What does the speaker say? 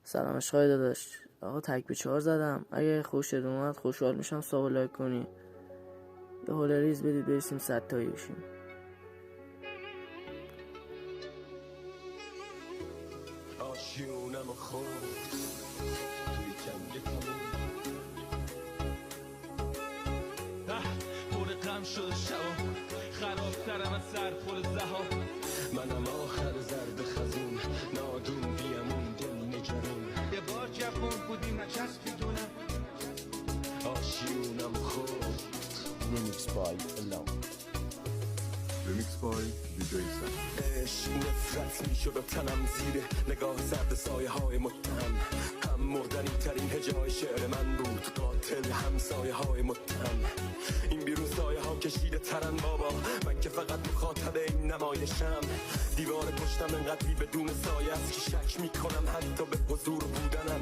سلام عشقای داداش. آقا تک به 4 زدم. اگه خوشت اومد خوشحال میشم ساب لایک کنی. یه هول ریز بدید برسیم 100 تایی بشیم. آشیونم خود توی جنگ تموم پر غم شد شبا خرابترم از سرپل زها منم آخر زرد خزون نادون بیمون دل نگرون یه بار جفون بودیم نچسبیدونم آشیونم خود Remix by Alone. Remix by DJ Sam. عشق نفرت می شد و تنم زیره نگاه زرد سایه های متهم هم مردنی ترین هجای شعر من بود قاتل همسایه های متهم این بیرون سایه ها کشیده ترن بابا من که فقط مخاطب این نمایشم دیوار پشتم انقدری بدون سایه است که شک می کنم حتی به حضور بودنم